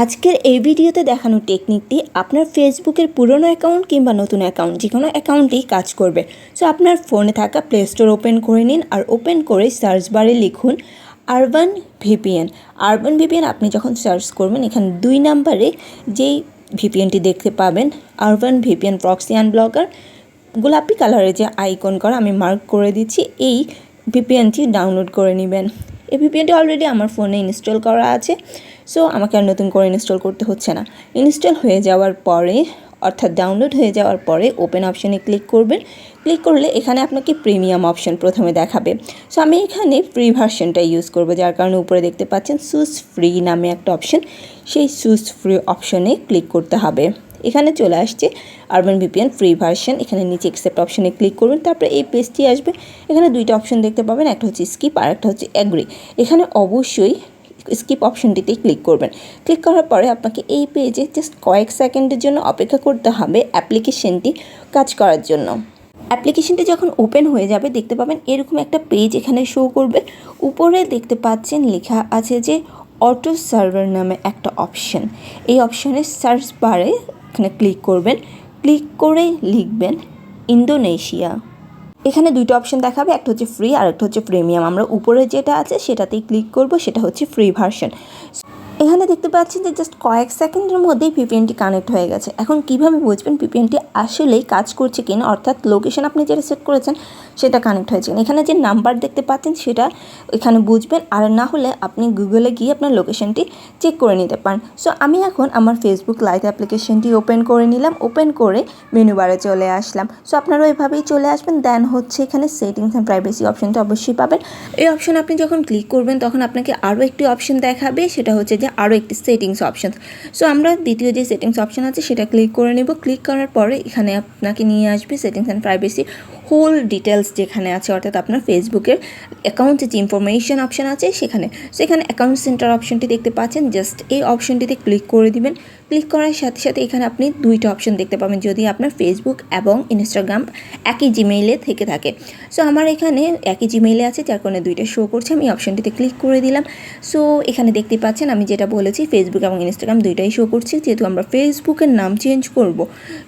আজকের এই ভিডিওতে দেখানো টেকনিকটি আপনার ফেসবুকের পুরনো অ্যাকাউন্ট কিংবা নতুন অ্যাকাউন্ট যে কোনো অ্যাকাউন্টেই কাজ করবে। সো আপনার ফোনে থাকা প্লে স্টোর ওপেন করে নিন, আর ওপেন করে সার্চ বারে লিখুন আরবান ভিপিএন। আরবান ভিপিএন আপনি যখন সার্চ করবেন, এখানে 2 নম্বরে যেই ভিপিএনটি দেখতে পাবেন আরবান ভিপিএন প্রক্সি আনব্লকার, গোলাপি কালারের যে আইকন করা আমি মার্ক করে দিচ্ছি, এই ভিপিএনটি ডাউনলোড করে নেবেন। এই ভিপিএনটি অলরেডি আমার ফোনে ইনস্টল করা আছে, সো আমাকে আর নতুন করে ইনস্টল করতে হচ্ছে না। ইনস্টল হয়ে যাওয়ার পরে, অর্থাৎ ডাউনলোড হয়ে যাওয়ার পরে ওপেন অপশানে ক্লিক করবেন। ক্লিক করলে এখানে আপনাকে প্রিমিয়াম অপশান প্রথমে দেখাবে। সো আমি এখানে ফ্রি ভার্সনটা ইউজ করব, যার কারণে উপরে দেখতে পাচ্ছেন সুস ফ্রি নামে একটা অপশান, সেই সুস ফ্রি অপশানে ক্লিক করতে হবে। এখানে চলে আসছে আরবান ভিপিএন ফ্রি ভার্সন। এখানে নিচে অ্যাকসেপ্ট অপশানে ক্লিক করবেন, তারপরে এই পেজটি আসবে। এখানে 2টা অপশান দেখতে পাবেন, একটা হচ্ছে স্কিপ আর একটা হচ্ছে অ্যাগ্রি। এখানে অবশ্যই স্কিপ অপশনটিতেই ক্লিক করবেন। ক্লিক করার পরে আপনাকে এই পেজে জাস্ট কয়েক সেকেন্ডের জন্য অপেক্ষা করতে হবে অ্যাপ্লিকেশনটি কাজ করার জন্য। অ্যাপ্লিকেশনটি যখন ওপেন হয়ে যাবে, দেখতে পাবেন এরকম একটা পেজ এখানে শো করবে। উপরে দেখতে পাচ্ছেন লেখা আছে যে অটো সার্ভার নামে একটা অপশন। এই অপশনের সার্চ বারে এখানে ক্লিক করবেন। ক্লিক করে লিখবেন ইন্দোনেশিয়া। এখানে 2টা অপশন দেখাবে, একটা হচ্ছে ফ্রি আর একটা হচ্ছে প্রিমিয়াম। আমরা উপরে যেটা আছে সেটাতেই ক্লিক করব, সেটা হচ্ছে ফ্রি ভার্সন। এখানে দেখতে পাচ্ছেন যে জাস্ট কয়েক সেকেন্ডের মধ্যেই ভিপিএনটি কানেক্ট হয়ে গেছে। এখন কিভাবে বুঝবেন ভিপিএনটি আসলেই কাজ করছে কিনা, অর্থাৎ লোকেশন আপনি যেটা সেট করেছেন সেটা কানেক্ট হয়েছে কিনা। এখানে যে নাম্বার দেখতে পাচ্ছেন সেটা এখানে বুঝবেন, আর না হলে আপনি গুগলে গিয়ে আপনার লোকেশনটি চেক করে নিতে পারেন। সো আমি এখন আমার ফেসবুক লাইট অ্যাপ্লিকেশনটি ওপেন করে নিলাম, ওপেন করে মেনু বারে চলে আসলাম। সো আপনারা ওইভাবেই চলে আসবেন। দেন হচ্ছে এখানে সেটিংস অ্যান্ড প্রাইভেসি অপশনটা অবশ্যই পাবেন। এই অপশন আপনি যখন ক্লিক করবেন তখন আপনাকে আরও একটি অপশন দেখাবে, সেটা হচ্ছে যে আরও একটি সেটিংস অপশন। সো আমরা দ্বিতীয় যে সেটিংস অপশন আছে সেটা ক্লিক করে নেব। ক্লিক করার পরে এখানে আপনাকে নিয়ে আসবে settings and privacy whole details যেখানে আছে, অর্থাৎ আপনার ফেসবুকের অ্যাকাউন্টে যে ইনফরমেশন অপশন আছে সেখানে। সো এখানে অ্যাকাউন্ট সেন্টার অপশনটি দেখতে পাচ্ছেন, জাস্ট এই অপশনটিতে ক্লিক করে দিবেন। ক্লিক করার সাথে সাথে এখানে আপনি 2টা অপশন দেখতে পাবেন যদি আপনার ফেসবুক এবং ইনস্টাগ্রাম একই জিমেইলে থেকে থাকে। সো আমার এখানে একই জিমেইলে আছে, যার কারণে 2টা শো করছে। আমি অপশনটিতে ক্লিক করে দিলাম। সো এখানে দেখতে পাচ্ছেন আমি যেটা বলেছি ফেসবুক এবং ইনস্টাগ্রাম 2টাই শো করছে, যেহেতু আমরা ফেসবুকের নাম চেঞ্জ করব।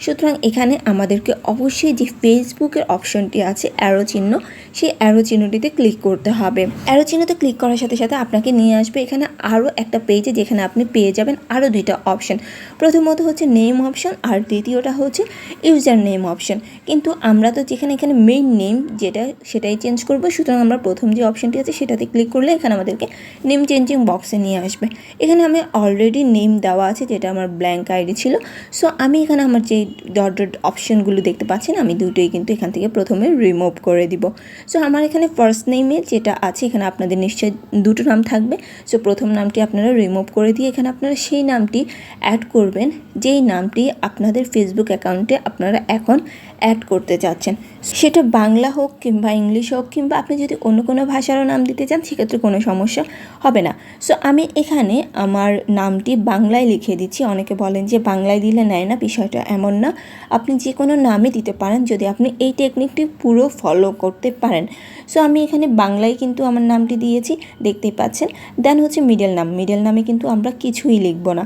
সুতরাং এখানে আমাদেরকে অবশ্যই যে ফেসবুকের অপশনটি আছে অ্যারো চিহ্ন, সেই অ্যারো চিহ্নটিতে ক্লিক করতে হবে। অ্যারো চিহ্নতে ক্লিক করার সাথে সাথে আপনাকে নিয়ে আসবে এখানে আরও একটা পেজে, যেখানে আপনি পেয়ে যাবেন আরও 2টা অপশন। প্রথমত হচ্ছে নেম অপশন আর দ্বিতীয়টা হচ্ছে ইউজার নেম অপশন। কিন্তু আমরা তো যেখানে এখানে মেইন নেম যেটা সেটাই চেঞ্জ করব, সুতরাং আমরা প্রথম যে অপশনটি আছে সেটাতে ক্লিক করলে এখানে আমাদেরকে নেম চেঞ্জিং বক্সে নিয়ে আসবে। এখানে আমি অলরেডি নেম দেওয়া আছে, যেটা আমার ব্ল্যাঙ্ক আইডি ছিল। সো আমি এখানে আমার যে ডট ডট অপশনগুলো দেখতে পাচ্ছেন আমি দুটোই কিন্তু এখান থেকে প্রথমে রিমুভ করে দিব। সো আমার এখানে ফার্স্ট নেমে যেটা আছে, এখানে আপনাদের নিশ্চয়ই 2টো নাম থাকবে। সো প্রথম নামটি আপনারা রিমুভ করে দিয়ে এখানে আপনারা সেই নামটি অ্যাড করবেন যেই নামটি আপনাদের ফেসবুক অ্যাকাউন্টে আপনারা এখন অ্যাড করতে চাচ্ছেন। সেটা বাংলা হোক কিংবা ইংলিশ হোক, কিংবা আপনি যদি অন্য কোনো ভাষারও নাম দিতে চান সেক্ষেত্রে কোনো সমস্যা হবে না। সো আমি এখানে আমার নামটি বাংলায় লিখে দিচ্ছি। অনেকে বলেন যে বাংলায় দিলে নেয় না, বিষয়টা এমন না। আপনি যে কোনো নামই দিতে পারেন যদি আপনি এই টেকনিকটি পুরো ফলো করতে পারেন। সো আমি এখানে বাংলায় কিন্তু আমার নামটি দিয়েছি, দেখতেই পাচ্ছেন। দেন হচ্ছে মিডল নাম। মিডল নামে কিন্তু আমরা কিছুই লিখব না।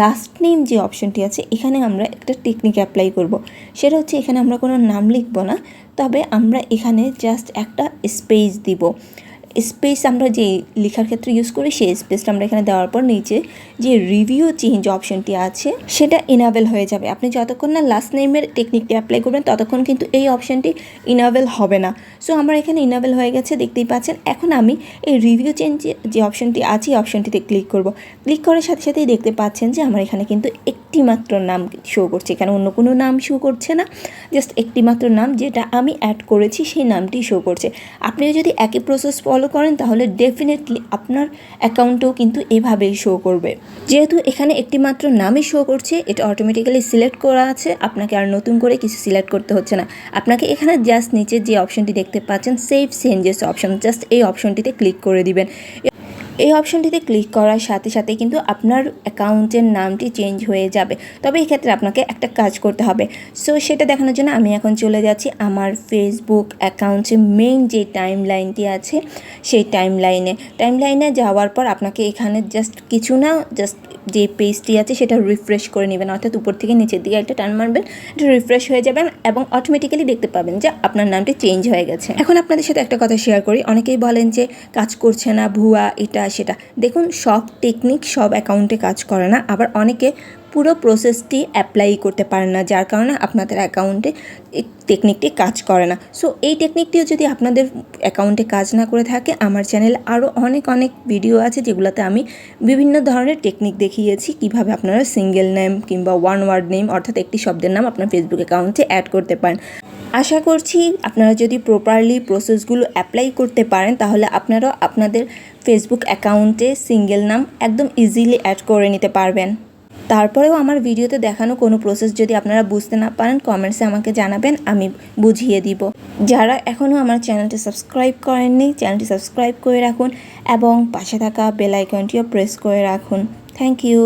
লাস্ট নেম যে অপশনটি আছে এখানে আমরা একটা টেকনিক অ্যাপ্লাই করব, সেটা হচ্ছে এখানে আমরা কোনো নাম লিখব না, তবে আমরা এখানে জাস্ট একটা স্পেস দিব। স্পেস আমরা যে লেখার ক্ষেত্রে ইউজ করি সেই স্পেসটা আমরা এখানে দেওয়ার পর নিচে যে রিভিউ চেঞ্জ অপশনটি আছে সেটা ইনাবেল হয়ে যাবে। আপনি যতক্ষণ না লাস্ট নেমের টেকনিকটি অ্যাপ্লাই করবেন ততক্ষণ কিন্তু এই অপশনটি ইনাবেল হবে না। সো আমার এখানে ইনাবেল হয়ে গেছে, দেখতেই পাচ্ছেন। এখন আমি এই রিভিউ চেঞ্জ যে অপশনটি আছে এই অপশনটিতে ক্লিক করব। ক্লিক করার সাথে সাথেই দেখতে পাচ্ছেন যে আমার এখানে কিন্তু একটি মাত্র নাম শো করছে, এখানে অন্য কোনো নাম শো করছে না, জাস্ট একটি মাত্র নাম যেটা আমি অ্যাড করেছি সেই নামটি শো করছে। আপনি যদি একই প্রসেস ফলো করেন তাহলে ডেফিনেটলি আপনার অ্যাকাউন্টেও কিন্তু এভাবেই শো করবে। যেহেতু এখানে একটি মাত্র নামই শো করছে, এটা অটোমেটিক্যালি সিলেক্ট করা আছে, আপনাকে আর নতুন করে কিছু সিলেক্ট করতে হচ্ছে না। আপনাকে এখানে জাস্ট নিচে যে অপশনটি দেখতে পাচ্ছেন সেভ চেঞ্জেস অপশন, জাস্ট এই অপশনটিতে ক্লিক করে দিবেন। এই অপশনটিতে ক্লিক করার সাথে সাথে কিন্তু আপনার অ্যাকাউন্টের নামটি চেঞ্জ হয়ে যাবে। তবে এই ক্ষেত্রে আপনাকে একটা কাজ করতে হবে। সো সেটা দেখানোর জন্য আমি এখন চলে যাচ্ছি আমার ফেসবুক অ্যাকাউন্টে মেইন যে টাইমলাইনটি আছে সেই টাইমলাইনে যাওয়ার পর আপনাকে এখানে জাস্ট যে পেজটি আছে সেটা রিফ্রেশ করে নেবেন, অর্থাৎ উপর থেকে নিচের দিকে একটা টান মারবেন, এটা রিফ্রেশ হয়ে যাবেন এবং অটোমেটিক্যালি দেখতে পাবেন যে আপনার নামটি চেঞ্জ হয়ে গেছে। এখন আপনাদের সাথে একটা কথা শেয়ার করি, অনেকেই বলেন যে কাজ করছে না, ভুয়া, এটা সেটা। দেখুন, সব টেকনিক সব অ্যাকাউন্টে কাজ করে না, আবার অনেকে পুরো প্রসেসটি অ্যাপ্লাই করতে পারেন না, যার কারণে আপনাদের অ্যাকাউন্টে এই টেকনিকটি কাজ করে না। সো এই টেকনিকটিও যদি আপনাদের অ্যাকাউন্টে কাজ না করে থাকে, আমার চ্যানেলে আরও অনেক ভিডিও আছে যেগুলোতে আমি বিভিন্ন ধরনের টেকনিক দেখিয়েছি কিভাবে আপনারা সিঙ্গেল নেম কিংবা ওয়ান ওয়ার্ড নেম অর্থাৎ একটি শব্দের নাম আপনার ফেসবুক অ্যাকাউন্টে অ্যাড করতে পারেন। আশা করছি আপনারা যদি প্রপারলি প্রসেসগুলো অ্যাপ্লাই করতে পারেন তাহলে আপনারাও আপনাদের ফেসবুক অ্যাকাউন্টে সিঙ্গেল নাম একদম ইজিলি অ্যাড করে নিতে পারবেন। তারপরেও আমার ভিডিওতে দেখানো কোনো প্রসেস যদি আপনারা বুঝতে না পারেন, কমেন্টসে আমাকে জানাবেন, আমি বুঝিয়ে দিব। যারা এখনও আমার চ্যানেলটি সাবস্ক্রাইব করেননি, চ্যানেলটি সাবস্ক্রাইব করে রাখুন এবং পাশে থাকা বেল আইকনটিও প্রেস করে রাখুন। Thank you.